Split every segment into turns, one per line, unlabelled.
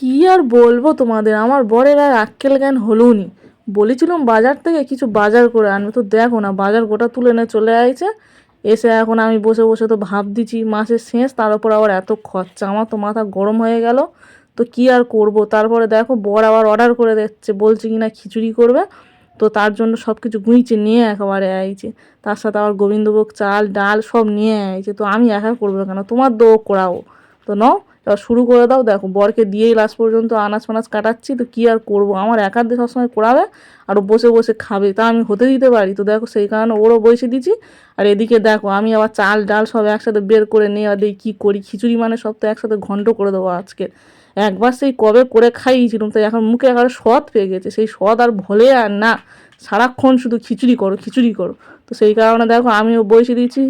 কি আর বলবো তোমাদের, আমার বরের আর আক্কেল জ্ঞান হলো নি। বলেছিলাম বাজার থেকে কিছু বাজার করে আনবে, তো দেখো না বাজার গোটা তুলে নিয়ে চলে আসছে। এসে এখন আমি বসে বসে তো ভাব দিচ্ছি, মাসের শেষ, তার উপর আবার এত খরচা, আমার তো মাথা গরম হয়ে গেল। তো কি আর করব, তারপরে দেখো বর আবার অর্ডার করে দিচ্ছে, বলছে কিনা খিচুড়ি করবে। তো তার জন্য সব কিছু গুঁইছে নিয়ে একেবারে আইছে। তার সাথে আবার গোবিন্দভোগ চাল ডাল সব নিয়ে আইছে। তো আমি একা করবো কেন, তোমার দো করাও। তো নাও, এবার শুরু করে দাও। দেখো বরকে দিয়েই লাস্ট পর্যন্ত আনাজ ফানাজ কাটাচ্ছি। তো কী আর করবো, আমার একার দিয়ে সবসময় করাবে আর ও বসে বসে খাবে, তা আমি হতে দিতে পারি? তো দেখো সেই কারণে ওরও বসে দিচ্ছি। আর এদিকে দেখো আমি আবার চাল ডাল সব একসাথে বের করে নিয়ে আর দেখি কী করি। খিচুড়ি মানে সব তো একসাথে ঘন্ট করে দেবো আজকে। একবার সেই কবে করে খাইয়েছিলাম, তাই এখন মুখে একেবারে স্বাদ পেয়ে গেছে, সেই স্বাদ আর ভোলে আর না। সারাক্ষণ শুধু খিচুড়ি করো খিচুড়ি করো। তো সেই কারণে দেখো আমিও বসে দিচ্ছি,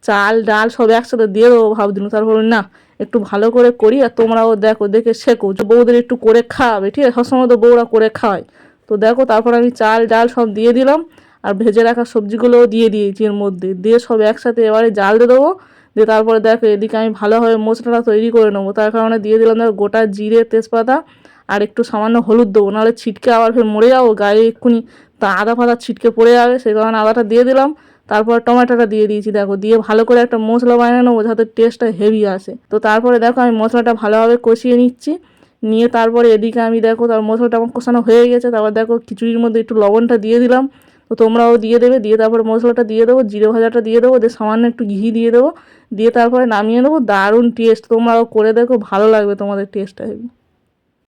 চাল ডাল সব একসাথে দিয়ে দেবো ভাবছিলাম, তারপর না একটু ভালো করে করি। আর তোমরাও দেখো, দেখে শেখো যে বউদের একটু করে খাওয়াবে, ঠিক আছে? সবসময় তো বউরা করে খাওয়ায়। তো দেখো তারপর আমি চাল ডাল সব দিয়ে দিলাম, আর ভেজে রাখা সবজিগুলোও দিয়ে দিয়েছি এর মধ্যে, দিয়ে সব একসাথে এবারে জাল দিয়ে দেবো। দিয়ে তারপরে দেখো এদিকে আমি ভালোভাবে মশলাটা তৈরি করে নেবো, তার কারণে দিয়ে দিলাম দেখো গোটা জিরে তেজপাতা আর একটু সামান্য হলুদ দেবো, নাহলে ছিটকে আবার ফের মরে যাবো গায়ে এক্ষুনি, তা আদা ফাদা ছিটকে পড়ে যাবে, সেই কারণে আদাটা দিয়ে দিলাম। তারপর টমেটোটা দিয়ে দিয়েছি, দেখো দিয়ে ভালো করে একটা মশলা বানিয়ে নেবো যাতে টেস্টটা হেভি আসে। তো তারপরে দেখো আমি মশলাটা ভালোভাবে কষিয়ে নিচ্ছি, নিয়ে তারপরে এদিকে আমি দেখো তার মশলাটা আমার কষানো হয়ে গেছে। তারপর দেখো খিচুড়ির মধ্যে একটু লবণটা দিয়ে দিলাম। তো তোমরাও দিয়ে দেবে, দিয়ে তারপরে মশলাটা দিয়ে দেবো, জিরে ভাজাটা দিয়ে দেবো, দিয়ে সামান্য একটু ঘি দিয়ে দেবো, দিয়ে তারপরে নামিয়ে নেবো। দারুণ টেস্ট, তোমরাও করে দেখো, ভালো লাগবে তোমাদের টেস্টটা হেভি।